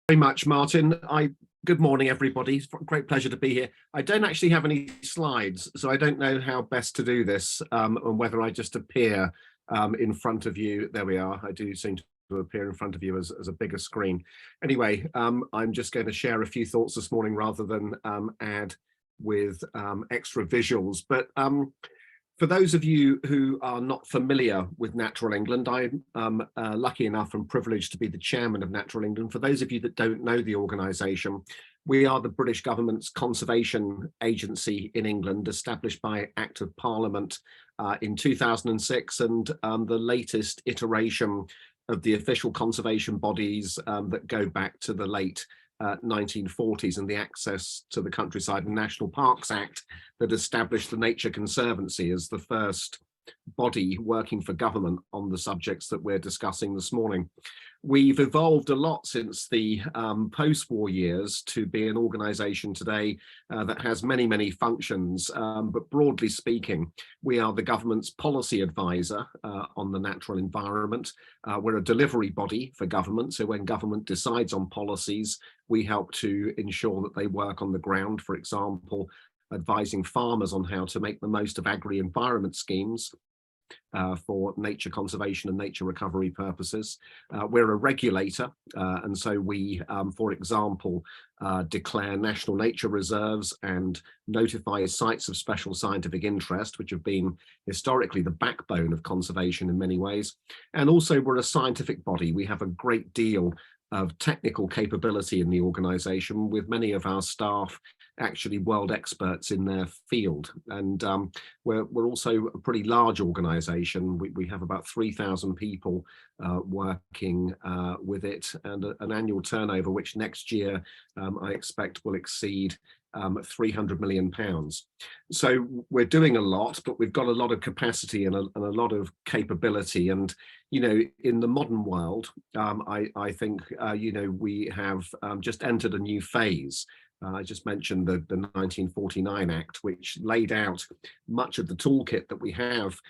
Very much, Martin. Good morning, everybody. It's a great pleasure to be here. I don't actually have any slides, so I don't know how best to do this, and whether I just appear in front of you. There we are. I do seem to appear in front of you as a bigger screen. Anyway, I'm just going to share a few thoughts this morning rather than add with extra visuals. But for those of you who are not familiar with Natural England, I'm lucky enough and privileged to be the chairman of Natural England. For those of you that don't know the organisation, we are the British government's conservation agency in England, established by Act of Parliament in 2006, and the latest iteration of the official conservation bodies that go back to the late 1940s, and the Access to the Countryside and National Parks Act that established the Nature Conservancy as the first body working for government on the subjects that we're discussing this morning. We've evolved a lot since the post-war years to be an organisation today that has many, many functions, but broadly speaking, we are the government's policy advisor on the natural environment. We're a delivery body for government, so when government decides on policies, we help to ensure that they work on the ground. For example, advising farmers on how to make the most of agri-environment schemes for nature conservation and nature recovery purposes. We're a regulator, and so we, for example, declare national nature reserves and notify sites of special scientific interest, which have been historically the backbone of conservation in many ways. And also we're a scientific body. We have a great deal of technical capability in the organisation, with many of our staff actually world experts in their field. And we're also a pretty large organisation. We have about 3,000 people working with it, and an annual turnover which next year I expect will exceed £300 million. So we're doing a lot, but we've got a lot of capacity and a lot of capability. And you know, in the modern world, I think you know, we have just entered a new phase. I just mentioned the 1949 Act, which laid out much of the toolkit that we have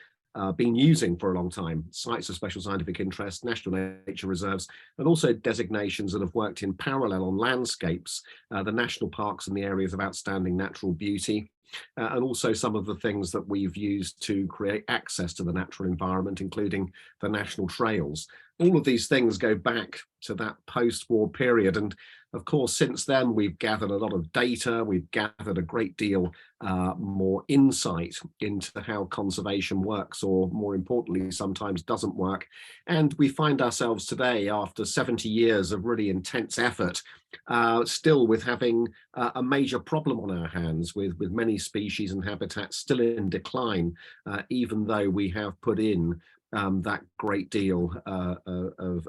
been using for a long time: sites of special scientific interest, national nature reserves, and also designations that have worked in parallel on landscapes, the national parks and the areas of outstanding natural beauty, and also some of the things that we've used to create access to the natural environment, including the national trails. All of these things go back to that post-war period. And of course, since then, we've gathered a lot of data, we've gathered a great deal more insight into how conservation works, or more importantly, sometimes doesn't work. And we find ourselves today, after 70 years of really intense effort, still with having a major problem on our hands, with many species and habitats still in decline, even though we have put in that great deal of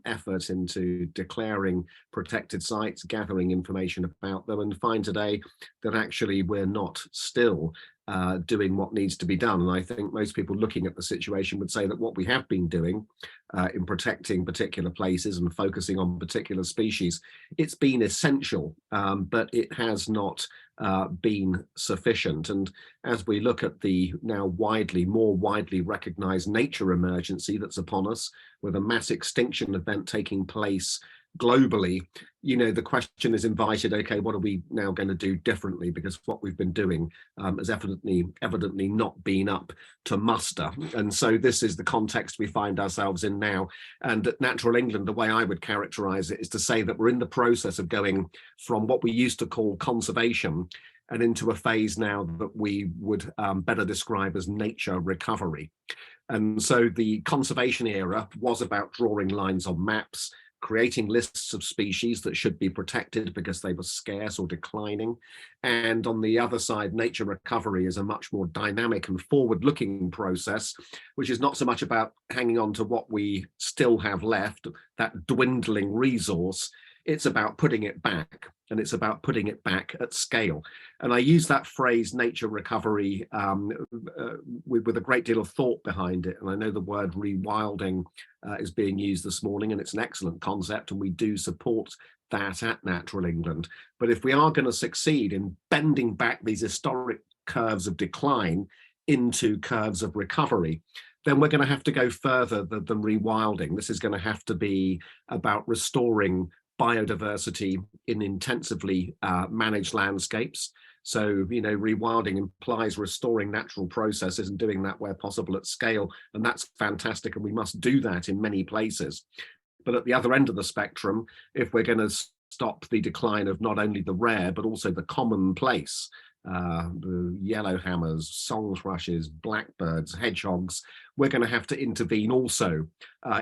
effort into declaring protected sites, gathering information about them, and find today that actually we're not still doing what needs to be done. And I think most people looking at the situation would say that what we have been doing in protecting particular places and focusing on particular species, it's been essential, but it has not been sufficient. And as we look at the now more widely recognized nature emergency that's upon us, with a mass extinction event taking place globally, you know, the question is invited, okay, what are we now going to do differently? Because what we've been doing has evidently not been up to muster. And so this is the context we find ourselves in now. And at Natural England, the way I would characterize it is to say that we're in the process of going from what we used to call conservation and into a phase now that we would better describe as nature recovery. And so the conservation era was about drawing lines on maps, creating lists of species that should be protected because they were scarce or declining. And on the other side, nature recovery is a much more dynamic and forward-looking process, which is not so much about hanging on to what we still have left, that dwindling resource. It's about putting it back, and it's about putting it back at scale. And I use that phrase, nature recovery, with a great deal of thought behind it. And I know the word rewilding is being used this morning, and it's an excellent concept, and we do support that at Natural England. But if we are going to succeed in bending back these historic curves of decline into curves of recovery, then we're going to have to go further than rewilding. This is going to have to be about restoring biodiversity in intensively managed landscapes. So, rewilding implies restoring natural processes and doing that where possible at scale. And that's fantastic. And we must do that in many places. But at the other end of the spectrum, if we're going to stop the decline of not only the rare, but also the commonplace, the yellowhammers, song thrushes, blackbirds, hedgehogs, we're going to have to intervene also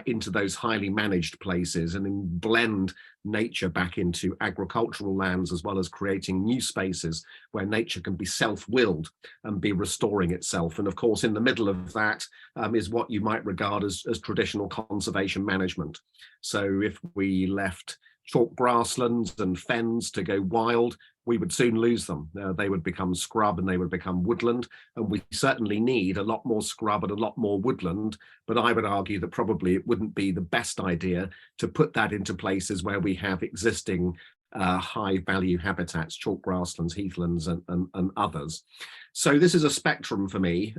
into those highly managed places and then blend nature back into agricultural lands, as well as creating new spaces where nature can be self-willed and be restoring itself. And of course, in the middle of that is what you might regard as traditional conservation management. So if we left chalk grasslands and fens to go wild, we would soon lose them. They would become scrub and they would become woodland. And we certainly need a lot more scrub and a lot more woodland. But I would argue that probably it wouldn't be the best idea to put that into places where we have existing high value habitats, chalk grasslands, heathlands, and others. So this is a spectrum for me,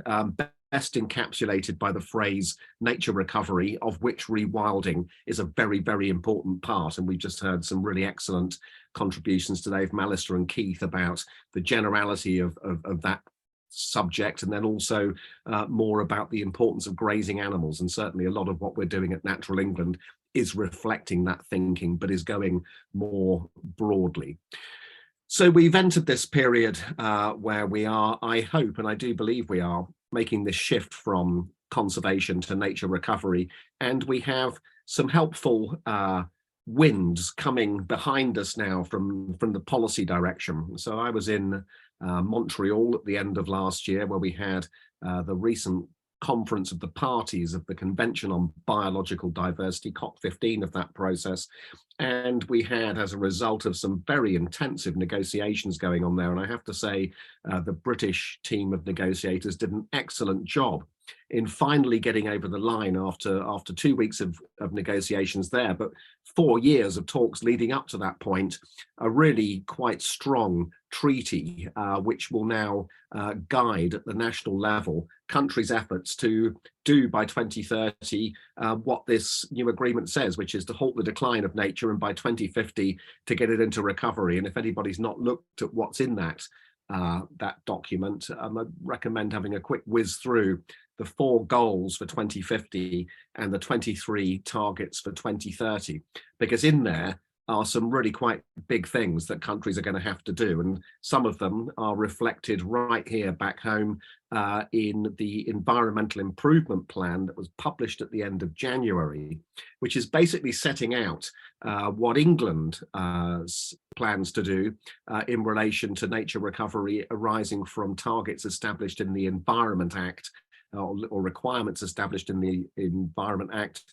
best encapsulated by the phrase nature recovery, of which rewilding is a very, very important part. And we've just heard some really excellent contributions today from Alistair and Keith about the generality of that subject, and then also more about the importance of grazing animals. And certainly a lot of what we're doing at Natural England is reflecting that thinking, but is going more broadly. So we've entered this period where we are, I hope, and I do believe we are, making this shift from conservation to nature recovery. And we have some helpful winds coming behind us now from the policy direction. So I was in Montreal at the end of last year, where we had the recent conference of the parties of the Convention on Biological Diversity, COP15 of that process. And we had, as a result of some very intensive negotiations going on there, and I have to say the British team of negotiators did an excellent job in finally getting over the line after 2 weeks of negotiations there, but 4 years of talks leading up to that point, a really quite strong treaty, which will now guide at the national level countries' efforts to do by 2030 what this new agreement says, which is to halt the decline of nature, and by 2050 to get it into recovery. And if anybody's not looked at what's in that document, I'd recommend having a quick whiz through the 4 goals for 2050 and the 23 targets for 2030, because in there are some really quite big things that countries are going to have to do. And some of them are reflected right here back home in the Environmental Improvement Plan that was published at the end of January, which is basically setting out what England plans to do in relation to nature recovery arising from targets established in the Environment Act, or requirements established in the Environment Act,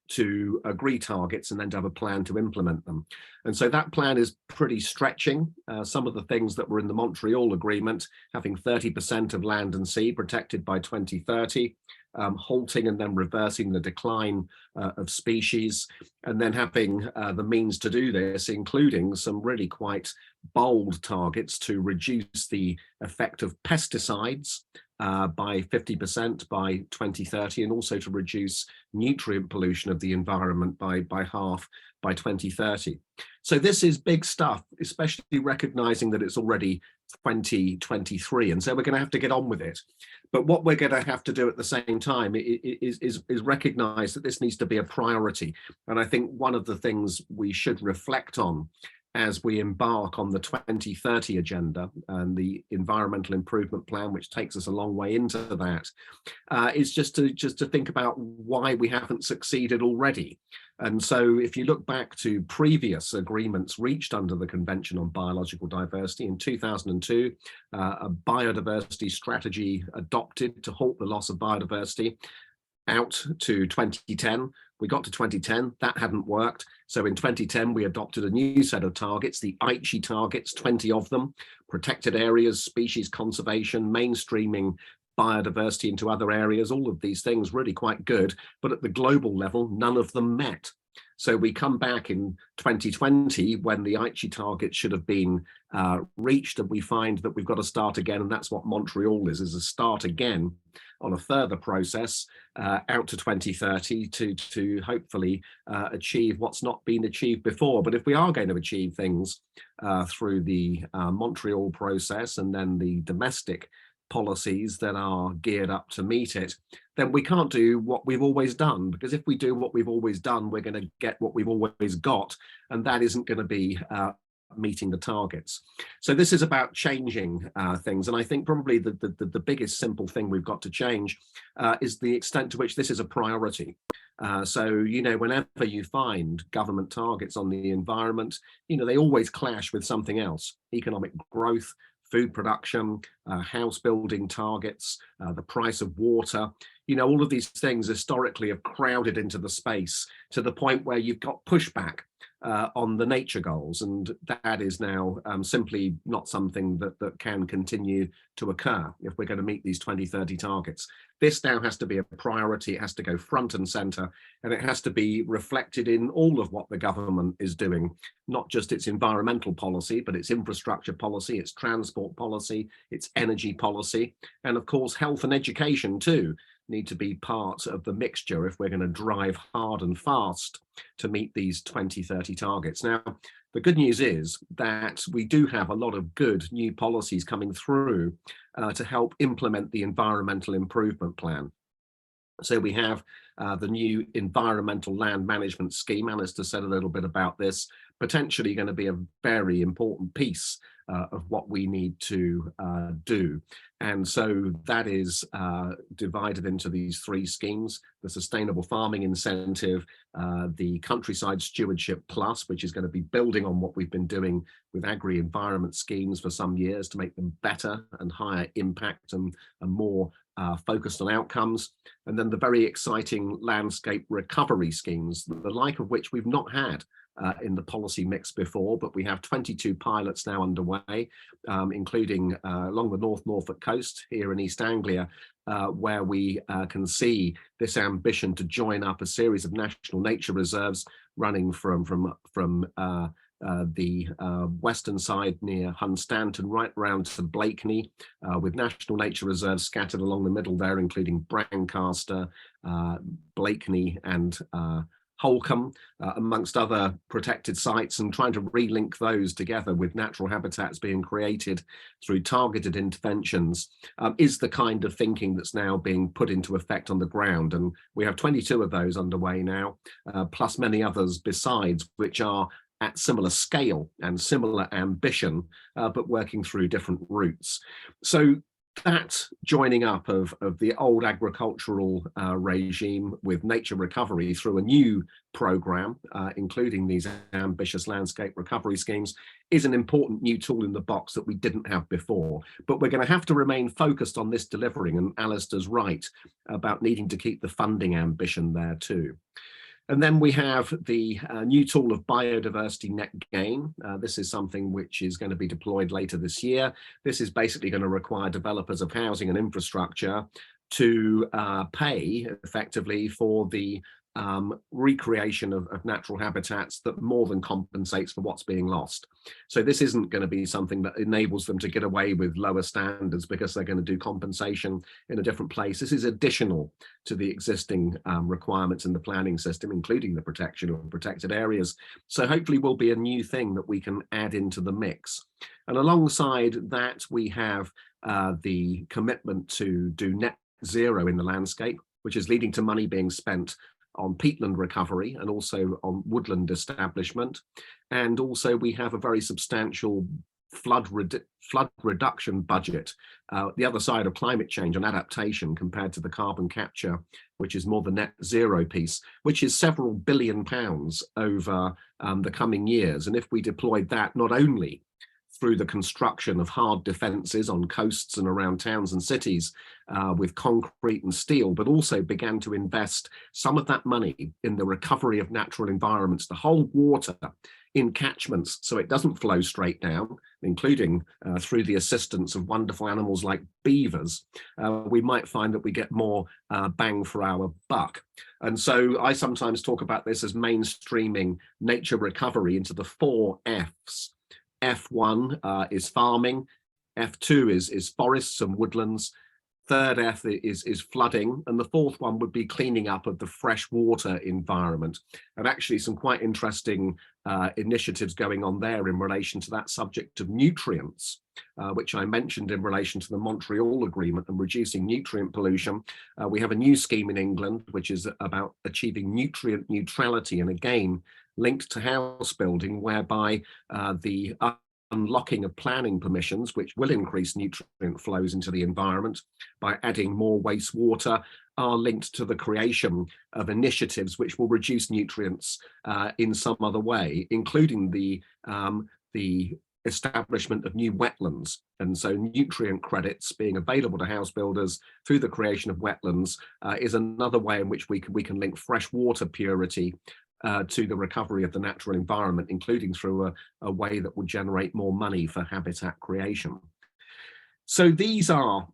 to agree targets and then to have a plan to implement them. And so that plan is pretty stretching. Some of the things that were in the Montreal Agreement, having 30% of land and sea protected by 2030, halting and then reversing the decline of species, and then having the means to do this, including some really quite bold targets to reduce the effect of pesticides by 50% by 2030, and also to reduce nutrient pollution of the environment by half by 2030. So this is big stuff, especially recognizing that it's already 2023, and so we're going to have to get on with it. But what we're going to have to do at the same time is recognize that this needs to be a priority. And I think one of the things we should reflect on as we embark on the 2030 agenda and the Environmental Improvement Plan, which takes us a long way into that, is just to think about why we haven't succeeded already. And so if you look back to previous agreements reached under the Convention on Biological Diversity in 2002, a biodiversity strategy adopted to halt the loss of biodiversity out to 2010. We got to 2010, that hadn't worked. So in 2010, we adopted a new set of targets, the Aichi targets, 20 of them: protected areas, species conservation, mainstreaming biodiversity into other areas, all of these things really quite good. But at the global level, none of them met. So we come back in 2020 when the Aichi target should have been reached, and we find that we've got to start again, and that's what Montreal is a start again on a further process out to 2030 to hopefully achieve what's not been achieved before. But if we are going to achieve things through the Montreal process and then the domestic policies that are geared up to meet it, then we can't do what we've always done, because if we do what we've always done, we're going to get what we've always got, and that isn't going to be meeting the targets. So this is about changing things, and I think probably the biggest simple thing we've got to change is the extent to which this is a priority. So, you know, whenever you find government targets on the environment, you know, they always clash with something else: economic growth, food production, house building targets, the price of water. You know, all of these things historically have crowded into the space to the point where you've got pushback on the nature goals, and that is now simply not something that can continue to occur if we're going to meet these 2030 targets. This now has to be a priority. It has to go front and center, and it has to be reflected in all of what the government is doing, not just its environmental policy, but its infrastructure policy, its transport policy, its energy policy, and of course health and education too need to be part of the mixture if we're going to drive hard and fast to meet these 2030 targets. Now, the good news is that we do have a lot of good new policies coming through to help implement the environmental improvement plan. So we have the new environmental land management scheme. Alistair said a little bit about this, potentially going to be a very important piece of what we need to do. And so that is divided into these three schemes: the Sustainable Farming Incentive, the Countryside Stewardship Plus, which is going to be building on what we've been doing with agri-environment schemes for some years to make them better and higher impact and more focused on outcomes. And then the very exciting landscape recovery schemes, the like of which we've not had in the policy mix before, but we have 22 pilots now underway, including along the North Norfolk coast here in East Anglia, where we can see this ambition to join up a series of national nature reserves running from the western side near Hunstanton right round to Blakeney, with national nature reserves scattered along the middle there, including Brancaster, Blakeney and Holcombe, amongst other protected sites, and trying to relink those together with natural habitats being created through targeted interventions is the kind of thinking that's now being put into effect on the ground. And we have 22 of those underway now, plus many others besides, which are at similar scale and similar ambition, but working through different routes. So that joining up of the old agricultural regime with nature recovery through a new program, including these ambitious landscape recovery schemes, is an important new tool in the box that we didn't have before. But we're going to have to remain focused on this delivering, and Alistair's right about needing to keep the funding ambition there too. And then we have the new tool of biodiversity net gain. This is something which is going to be deployed later this year. This is basically going to require developers of housing and infrastructure to pay effectively for the recreation of natural habitats that more than compensates for what's being lost. So this isn't going to be something that enables them to get away with lower standards because they're going to do compensation in a different place. This is additional to the existing requirements in the planning system, including the protection of protected areas. So hopefully will be a new thing that we can add into the mix. And alongside that, we have the commitment to do net zero in the landscape, which is leading to money being spent on peatland recovery and also on woodland establishment. And also we have a very substantial flood reduction budget, the other side of climate change and adaptation compared to the carbon capture, which is more the net zero piece, which is several £billion over the coming years. And if we deployed that not only through the construction of hard defences on coasts and around towns and cities with concrete and steel, but also began to invest some of that money in the recovery of natural environments, to hold water in catchments so it doesn't flow straight down, including through the assistance of wonderful animals like beavers. We might find that we get more bang for our buck. And so I sometimes talk about this as mainstreaming nature recovery into the 4 F's. F1 is farming, F2 is forests and woodlands, third F is flooding, and the fourth one would be cleaning up of the freshwater environment. And actually some quite interesting initiatives going on there in relation to that subject of nutrients, which I mentioned in relation to the Montreal Agreement and reducing nutrient pollution. We have a new scheme in England, which is about achieving nutrient neutrality, and again, linked to house building, whereby the unlocking of planning permissions, which will increase nutrient flows into the environment by adding more wastewater, are linked to the creation of initiatives which will reduce nutrients in some other way, including the establishment of new wetlands. And so nutrient credits being available to house builders through the creation of wetlands is another way in which we can link freshwater purity to the recovery of the natural environment, including through a way that will generate more money for habitat creation. So these are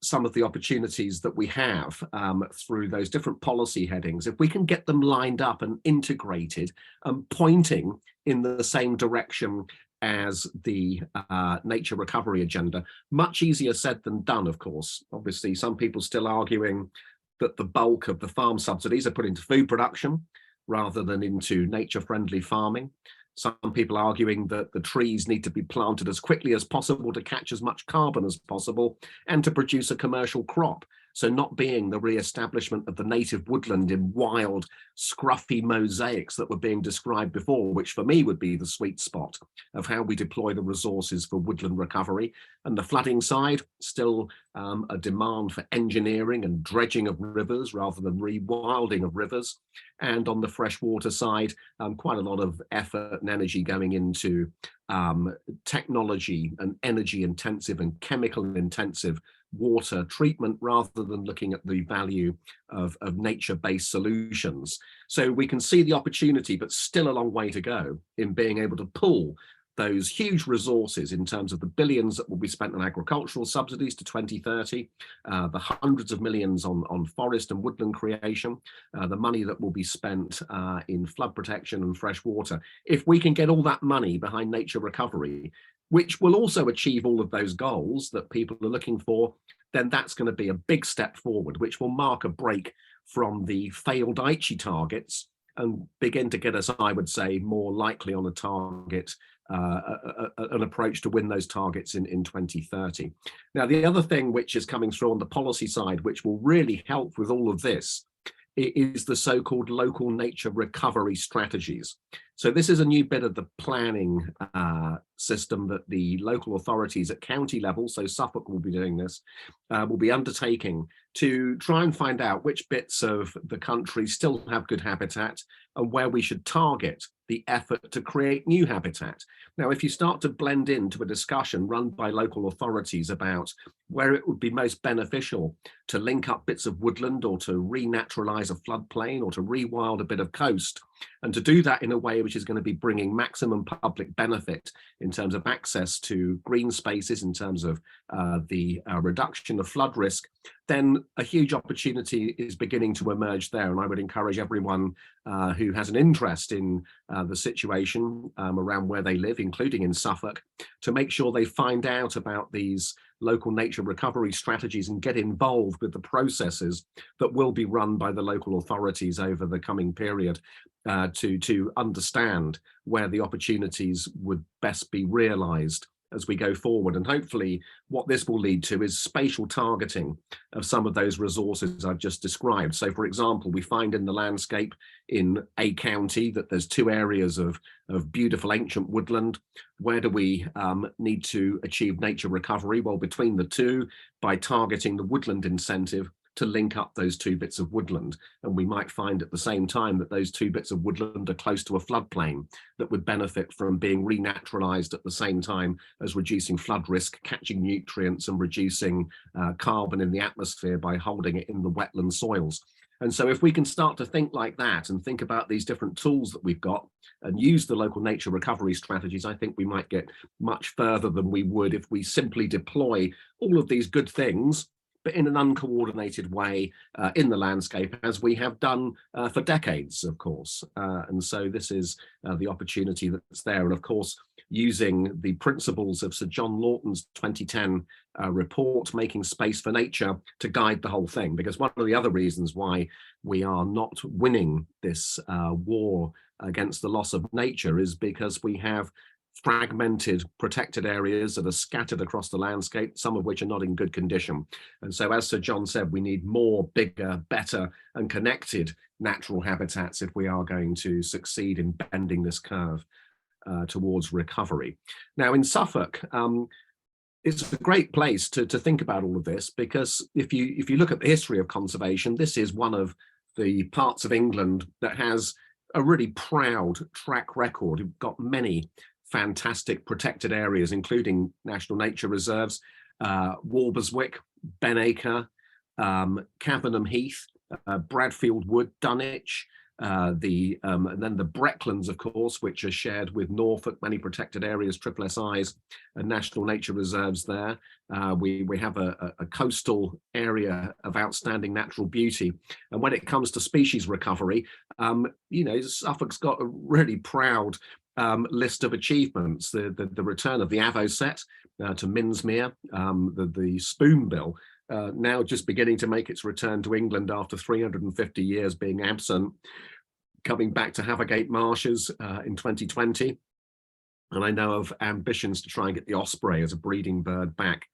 some of the opportunities that we have through those different policy headings. If we can get them lined up and integrated and pointing in the same direction as the nature recovery agenda, much easier said than done, of course. Obviously, some people still arguing that the bulk of the farm subsidies are put into food production rather than into nature-friendly farming. Some people arguing that the trees need to be planted as quickly as possible to catch as much carbon as possible and to produce a commercial crop. So not being the re-establishment of the native woodland in wild, scruffy mosaics that were being described before, which for me would be the sweet spot of how we deploy the resources for woodland recovery. And the flooding side, still a demand for engineering and dredging of rivers rather than rewilding of rivers. And on the freshwater side, quite a lot of effort and energy going into technology and energy intensive and chemical intensive water treatment rather than looking at the value of nature-based solutions. So we can see the opportunity, but still a long way to go in being able to pull those huge resources in terms of the billions that will be spent on agricultural subsidies to 2030, the hundreds of millions on forest and woodland creation, the money that will be spent in flood protection and fresh water. If we can get all that money behind nature recovery, which will also achieve all of those goals that people are looking for, then that's going to be a big step forward, which will mark a break from the failed Aichi targets and begin to get us, I would say, more likely on a target, an approach to win those targets in 2030. Now, the other thing which is coming through on the policy side, which will really help with all of this, is the so-called local nature recovery strategies. So this is a new bit of the planning system that the local authorities at county level, so Suffolk will be doing this, will be undertaking to try and find out which bits of the country still have good habitat and where we should target the effort to create new habitat. Now, if you start to blend into a discussion run by local authorities about where it would be most beneficial to link up bits of woodland or to renaturalize a floodplain or to rewild a bit of coast, and to do that in a way which is going to be bringing maximum public benefit in terms of access to green spaces, in terms of the reduction of flood risk, then a huge opportunity is beginning to emerge there. And I would encourage everyone who has an interest in the situation around where they live, including in Suffolk, to make sure they find out about these local nature recovery strategies and get involved with the processes that will be run by the local authorities over the coming period to understand where the opportunities would best be realised as we go forward. And hopefully what this will lead to is spatial targeting of some of those resources I've just described. So for example, we find in the landscape in a county that there's 2 areas of beautiful ancient woodland. Where do we need to achieve nature recovery? Well, between the two, by targeting the woodland incentive, to link up those two bits of woodland. And we might find at the same time that those two bits of woodland are close to a floodplain that would benefit from being renaturalized at the same time as reducing flood risk, catching nutrients and reducing carbon in the atmosphere by holding it in the wetland soils. And so if we can start to think like that and think about these different tools that we've got and use the local nature recovery strategies, I think we might get much further than we would if we simply deploy all of these good things, but in an uncoordinated way in the landscape, as we have done for decades, of course. And so this is the opportunity that's there. And of course, using the principles of Sir John Lawton's 2010 report, Making Space for Nature, to guide the whole thing. Because one of the other reasons why we are not winning this war against the loss of nature is because we have fragmented protected areas that are scattered across the landscape, some of which are not in good condition. And so, as Sir John said, we need more, bigger, better and connected natural habitats if we are going to succeed in bending this curve towards recovery. Now in Suffolk, it's a great place to think about all of this, because if you look at the history of conservation, this is one of the parts of England that has a really proud track record. We've got many fantastic protected areas, including national nature reserves, Walberswick, Benacre, Cavenham Heath, Bradfield Wood, Dunwich, and then the Brecklands, of course, which are shared with Norfolk, many protected areas, SSSIs and national nature reserves there. We have a coastal area of outstanding natural beauty. And when it comes to species recovery, Suffolk's got a really proud list of achievements. The return of the Avocet to Minsmere, the spoonbill, now just beginning to make its return to England after 350 years being absent, coming back to Havergate Marshes in 2020. And I know of ambitions to try and get the osprey as a breeding bird back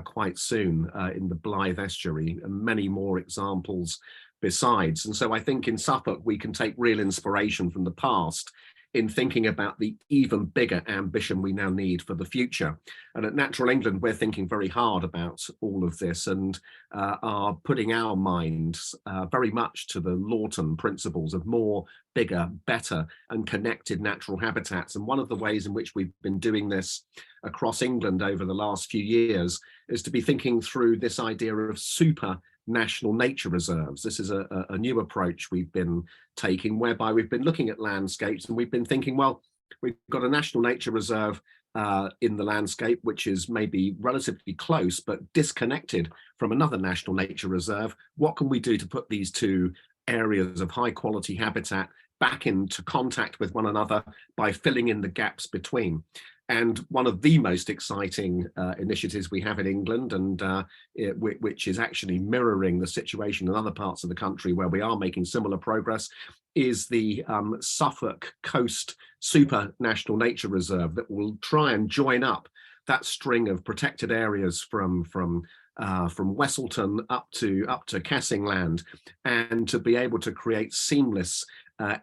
quite soon in the Blythe estuary, and many more examples besides. And so I think in Suffolk, we can take real inspiration from the past in thinking about the even bigger ambition we now need for the future. And at Natural England, we're thinking very hard about all of this and are putting our minds very much to the Lawton principles of more, bigger, better and connected natural habitats. And one of the ways in which we've been doing this across England over the last few years is to be thinking through this idea of super national nature reserves. This is a new approach we've been taking, whereby we've been looking at landscapes and we've been thinking, well, we've got a national nature reserve in the landscape, which is maybe relatively close, but disconnected from another national nature reserve. What can we do to put these two areas of high quality habitat back into contact with one another by filling in the gaps between? And one of the most exciting initiatives we have in England, and which is actually mirroring the situation in other parts of the country where we are making similar progress, is the Suffolk Coast Super National Nature Reserve, that will try and join up that string of protected areas from Westleton up to Cassingland, and to be able to create seamless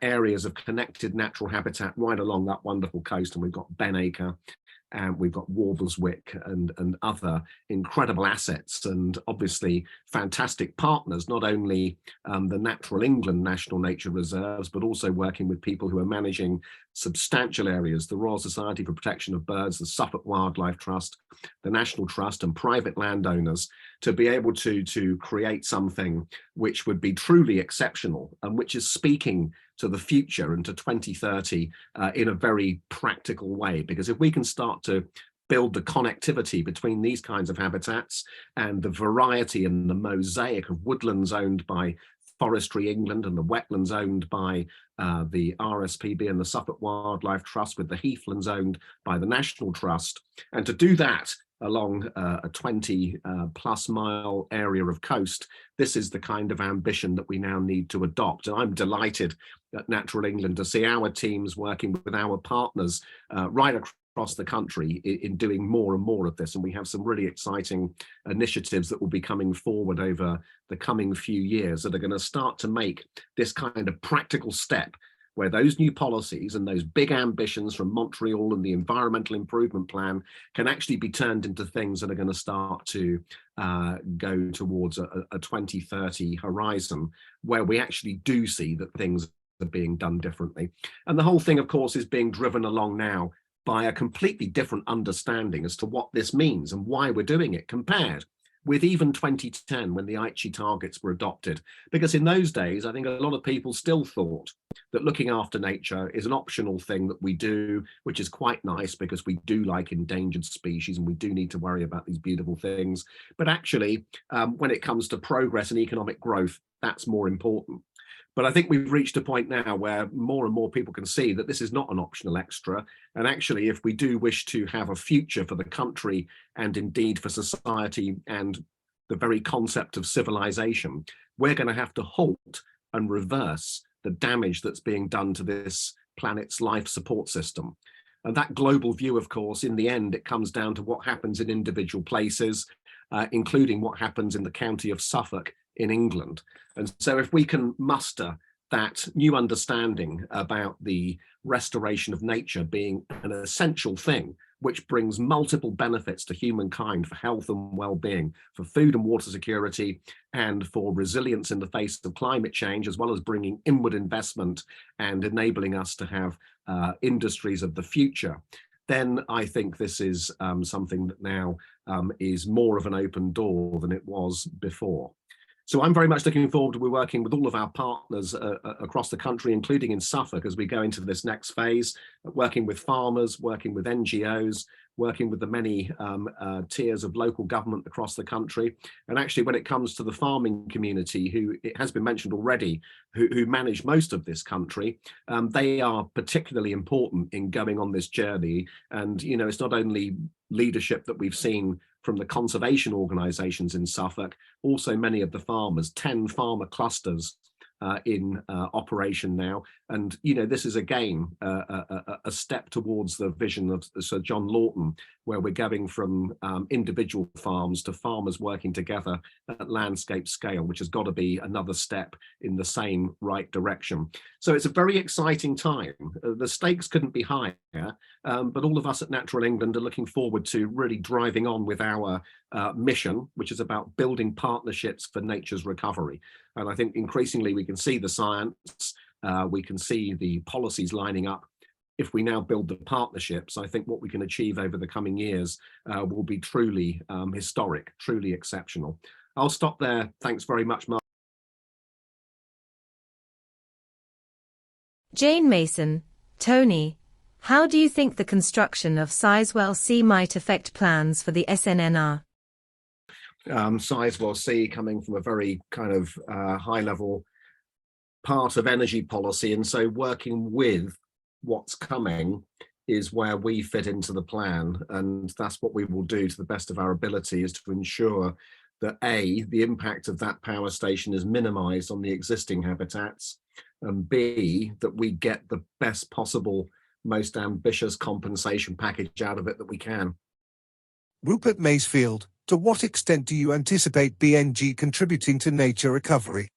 areas of connected natural habitat right along that wonderful coast. And we've got Benacre and we've got Walberswick and other incredible assets, and obviously fantastic partners, not only the Natural England National Nature Reserves, but also working with people who are managing substantial areas, the Royal Society for Protection of Birds, the Suffolk Wildlife Trust, the National Trust and private landowners, to be able to create something which would be truly exceptional and which is speaking to the future and to 2030 in a very practical way. Because if we can start to build the connectivity between these kinds of habitats and the variety and the mosaic of woodlands owned by Forestry England and the wetlands owned by the RSPB and the Suffolk Wildlife Trust, with the heathlands owned by the National Trust, and to do that along a 20 plus mile area of coast, this is the kind of ambition that we now need to adopt. And I'm delighted at Natural England to see our teams working with our partners right across the country in doing more and more of this. And we have some really exciting initiatives that will be coming forward over the coming few years that are going to start to make this kind of practical step where those new policies and those big ambitions from Montreal and the environmental improvement plan can actually be turned into things that are going to start to go towards a 2030 horizon, where we actually do see that things are being done differently. And the whole thing, of course, is being driven along now by a completely different understanding as to what this means and why we're doing it, compared with even 2010, when the Aichi targets were adopted. Because in those days, I think a lot of people still thought that looking after nature is an optional thing that we do, which is quite nice because we do like endangered species and we do need to worry about these beautiful things. But actually, when it comes to progress and economic growth, that's more important. But I think we've reached a point now where more and more people can see that this is not an optional extra. And actually, if we do wish to have a future for the country and indeed for society and the very concept of civilization, we're going to have to halt and reverse the damage that's being done to this planet's life support system. And that global view, of course, in the end, it comes down to what happens in individual places, including what happens in the county of Suffolk in England. And so if we can muster that new understanding about the restoration of nature being an essential thing, which brings multiple benefits to humankind for health and well-being, for food and water security, and for resilience in the face of climate change, as well as bringing inward investment and enabling us to have industries of the future, then I think this is something that now is more of an open door than it was before. So I'm very much looking forward to working with all of our partners across the country, including in Suffolk, as we go into this next phase, working with farmers, working with NGOs, working with the many tiers of local government across the country. And actually, when it comes to the farming community, who it has been mentioned already, who manage most of this country, they are particularly important in going on this journey. And, you know, it's not only leadership that we've seen from the conservation organisations in Suffolk, also many of the farmers, 10 farmer clusters in operation now. And, you know, this is again a step towards the vision of Sir John Lawton, where we're going from individual farms to farmers working together at landscape scale, which has got to be another step in the same right direction. So it's a very exciting time. The stakes couldn't be higher, but all of us at Natural England are looking forward to really driving on with our mission, which is about building partnerships for nature's recovery. And I think increasingly we can see the science, we can see the policies lining up. If we now build the partnerships, I think what we can achieve over the coming years will be truly historic, truly exceptional. I'll stop there. Thanks very much, Mark. Jane Mason, Tony, how do you think the construction of Sizewell C might affect plans for the SNNR? Sizewell C coming from a very kind of high level part of energy policy, and so working with what's coming is where we fit into the plan, and that's what we will do to the best of our ability, is to ensure that A, the impact of that power station is minimized on the existing habitats, and B, that we get the best possible, most ambitious compensation package out of it that we can. Rupert Masefield, to what extent do you anticipate BNG contributing to nature recovery?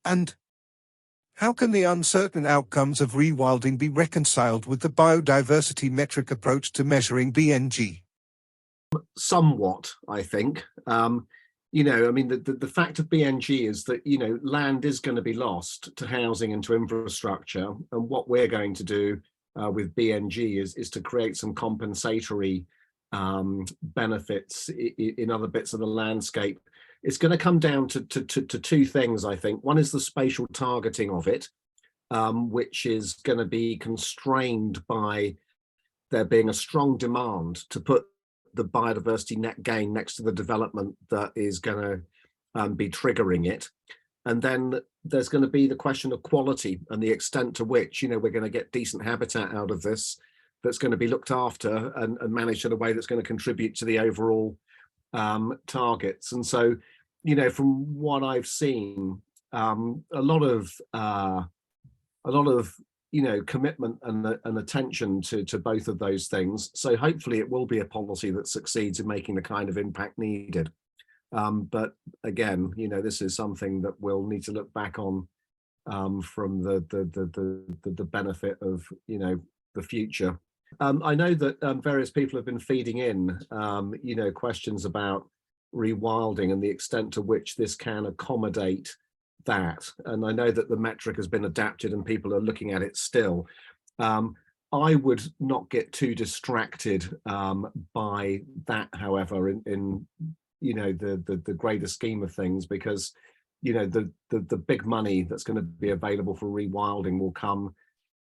And how can the uncertain outcomes of rewilding be reconciled with the biodiversity metric approach to measuring BNG? Somewhat, I think. You know, I mean, the fact of BNG is that, you know, land is going to be lost to housing and to infrastructure. And what we're going to do with BNG is to create some compensatory benefits in other bits of the landscape. It's going to come down to two things, I think. One is the spatial targeting of it, which is going to be constrained by there being a strong demand to put the biodiversity net gain next to the development that is going to be triggering it. And then there's going to be the question of quality and the extent to which, you know, we're going to get decent habitat out of this that's going to be looked after and managed in a way that's going to contribute to the overall targets. And so, you know, from what I've seen, a lot of you know, commitment and attention to both of those things. So hopefully it will be a policy that succeeds in making the kind of impact needed. But again, you know, this is something that we'll need to look back on from the benefit of, you know, the future. I know that various people have been feeding in, you know, questions about rewilding and the extent to which this can accommodate that. And I know that the metric has been adapted and people are looking at it still. I would not get too distracted by that, however, in you know, the greater scheme of things, because you know the big money that's going to be available for rewilding will come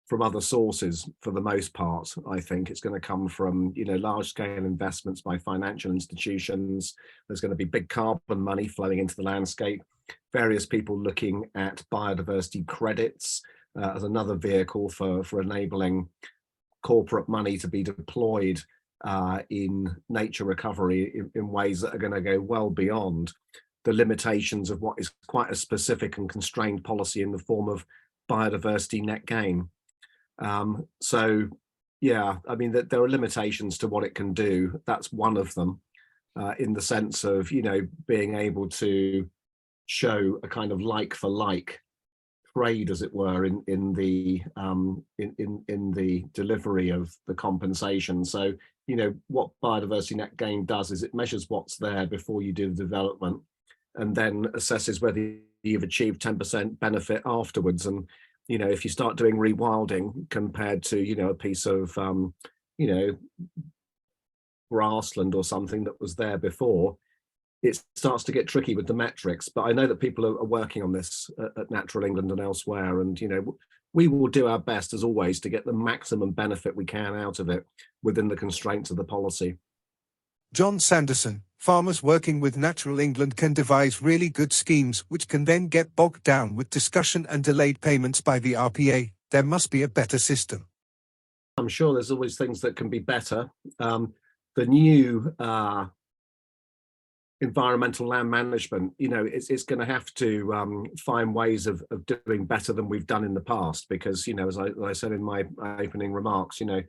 from other sources for the most part. I think it's going to come from, you know, large scale investments by financial institutions. There's going to be big carbon money flowing into the landscape, various people looking at biodiversity credits as another vehicle for enabling corporate money to be deployed in nature recovery in ways that are going to go well beyond the limitations of what is quite a specific and constrained policy in the form of biodiversity net gain. So yeah, I mean, that there are limitations to what it can do. That's one of them, in the sense of, you know, being able to show a kind of like for like trade, as it were, in the delivery of the compensation. So, you know, what biodiversity net gain does is it measures what's there before you do the development, and then assesses whether you've achieved 10% benefit afterwards. And you know, if you start doing rewilding compared to, you know, a piece of you know, grassland or something that was there before, it starts to get tricky with the metrics. But I know that people are working on this at Natural England and elsewhere, and you know, we will do our best as always to get the maximum benefit we can out of it within the constraints of the policy. John Sanderson, farmers working with Natural England can devise really good schemes which can then get bogged down with discussion and delayed payments by the RPA. There must be a better system. I'm sure there's always things that can be better. The new environmental land management, you know, it's going to have to find ways of doing better than we've done in the past, because, you know, as I said in my opening remarks, you know,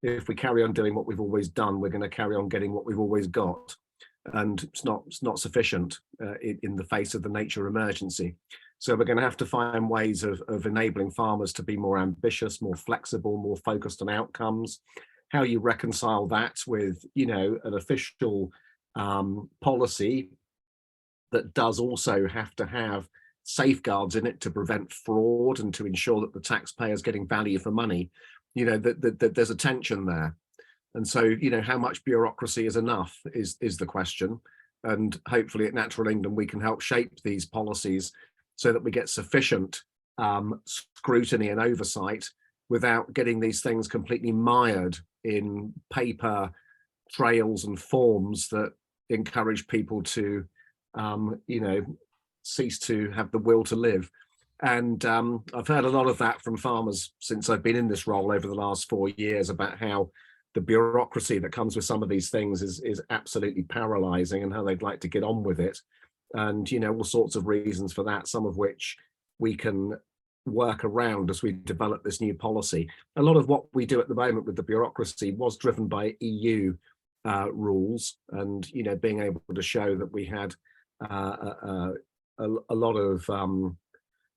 if we carry on doing what we've always done, we're going to carry on getting what we've always got, and it's not sufficient in the face of the nature emergency. So we're going to have to find ways of enabling farmers to be more ambitious, more flexible, more focused on outcomes. How you reconcile that with, you know, an official policy that does also have to have safeguards in it to prevent fraud and to ensure that the taxpayer is getting value for money, you know, that there's a tension there. And so, you know, how much bureaucracy is enough is the question. And hopefully at Natural England, we can help shape these policies so that we get sufficient scrutiny and oversight without getting these things completely mired in paper trails and forms that encourage people to, you know, cease to have the will to live. And I've heard a lot of that from farmers since I've been in this role over the last 4 years, about how the bureaucracy that comes with some of these things is absolutely paralyzing, and how they'd like to get on with it. And, you know, all sorts of reasons for that, some of which we can work around as we develop this new policy. A lot of what we do at the moment with the bureaucracy was driven by EU rules, and, you know, being able to show that we had a lot of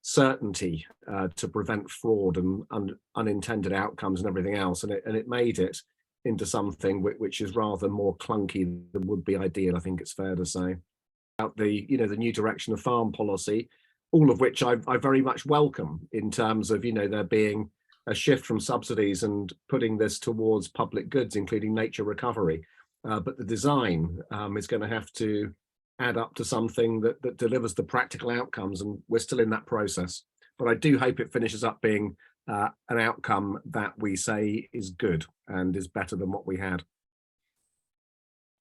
certainty to prevent fraud and unintended outcomes and everything else, and it made it into something which is rather more clunky than would be ideal, I think it's fair to say. About the, you know, the new direction of farm policy, all of which I very much welcome, in terms of, you know, there being a shift from subsidies and putting this towards public goods, including nature recovery. But the design is going to have to add up to something that delivers the practical outcomes, and we're still in that process. But I do hope it finishes up being an outcome that we say is good and is better than what we had.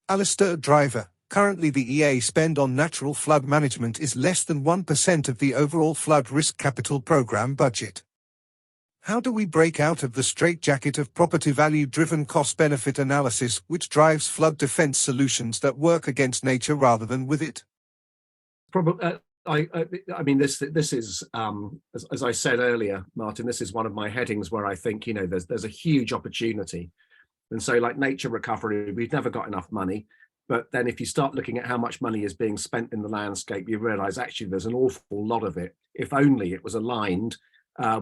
Alistair Driver, currently the EA spend on natural flood management is less than 1% of the overall flood risk capital program budget. How do we break out of the straitjacket of property value-driven cost-benefit analysis which drives flood defense solutions that work against nature rather than with it? Probably, I mean, this is, as I said earlier, Martin, this is one of my headings where I think, you know, there's a huge opportunity. And so, like nature recovery, we've never got enough money. But then if you start looking at how much money is being spent in the landscape, you realize actually there's an awful lot of it, if only it was aligned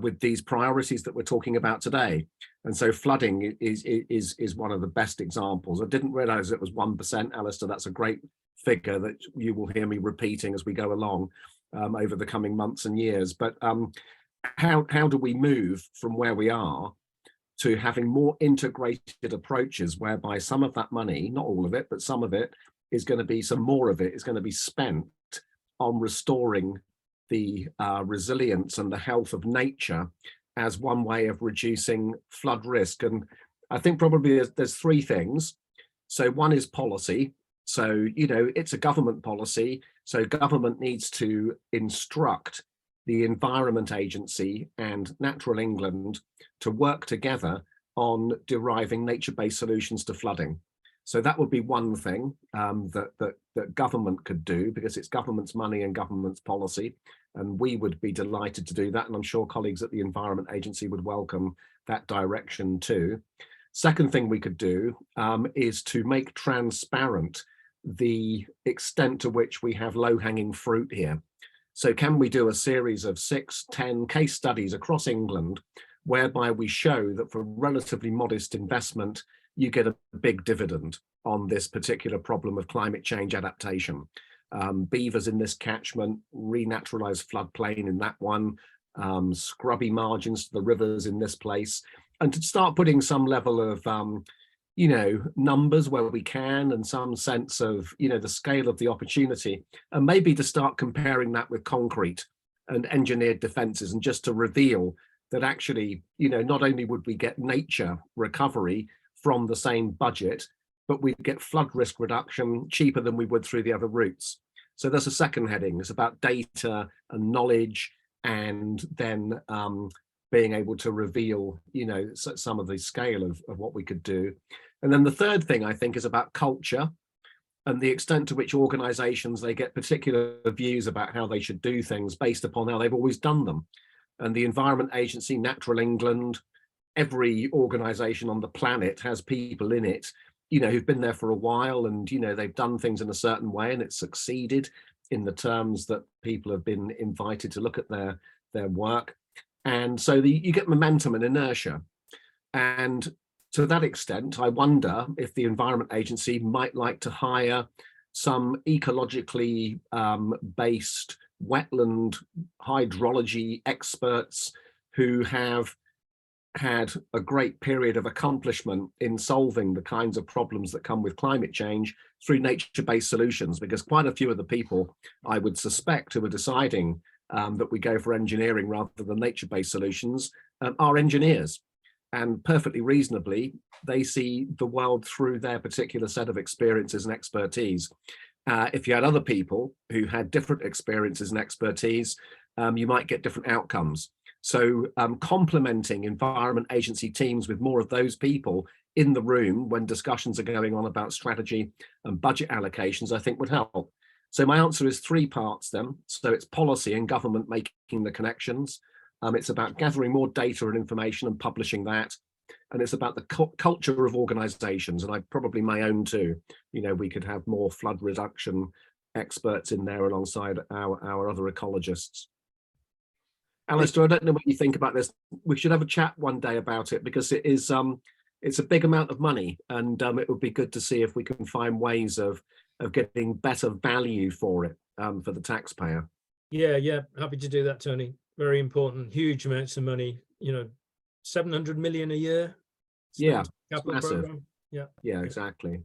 with these priorities that we're talking about today. And so flooding is one of the best examples. I didn't realize it was 1%, Alistair. That's a great figure that you will hear me repeating as we go along over the coming months and years. But how do we move from where we are to having more integrated approaches whereby some of that money, not all of it, but some of it is going to be, some more of it is going to be spent on restoring the resilience and the health of nature as one way of reducing flood risk. And I think probably there's three things. So one is policy. So, you know, it's a government policy. So government needs to instruct the Environment Agency and Natural England to work together on deriving nature-based solutions to flooding. So that would be one thing that government could do, because it's government's money and government's policy, and we would be delighted to do that. And I'm sure colleagues at the Environment Agency would welcome that direction too. Second thing we could do is to make transparent the extent to which we have low-hanging fruit here. So can we do a series of 6-10 case studies across England whereby we show that for relatively modest investment, you get a big dividend on this particular problem of climate change adaptation? Beavers in this catchment, renaturalized floodplain in that one, scrubby margins to the rivers in this place, and to start putting some level of you know, numbers where we can, and some sense of, you know, the scale of the opportunity, and maybe to start comparing that with concrete and engineered defenses, and just to reveal that actually, you know, not only would we get nature recovery from the same budget, but we'd get flood risk reduction cheaper than we would through the other routes. So there's a second heading. It's about data and knowledge, and then being able to reveal, you know, some of the scale of what we could do. And then the third thing, I think, is about culture and the extent to which organizations, they get particular views about how they should do things based upon how they've always done them. And the Environment Agency, Natural England, every organization on the planet has people in it, you know, who've been there for a while, and, you know, they've done things in a certain way and it's succeeded in the terms that people have been invited to look at their work. And so you get momentum and inertia. And to that extent, I wonder if the Environment Agency might like to hire some ecologically based wetland hydrology experts who have had a great period of accomplishment in solving the kinds of problems that come with climate change through nature-based solutions, because quite a few of the people I would suspect who are deciding that we go for engineering rather than nature-based solutions are engineers. And perfectly reasonably, they see the world through their particular set of experiences and expertise. If you had other people who had different experiences and expertise, you might get different outcomes. So complementing Environment Agency teams with more of those people in the room when discussions are going on about strategy and budget allocations, I think would help. So my answer is three parts then. So it's policy and government making the connections. It's about gathering more data and information and publishing that. And it's about the culture of organizations, and I probably my own too. You know, we could have more flood reduction experts in there alongside our other ecologists. Alistair, I don't know what you think about this. We should have a chat one day about it, because it is it's a big amount of money, and it would be good to see if we can find ways of getting better value for it for the taxpayer. Yeah, happy to do that, Tony. Very important, huge amounts of money, you know, 700 million a year. Yeah, capital massive. program. Yeah, exactly.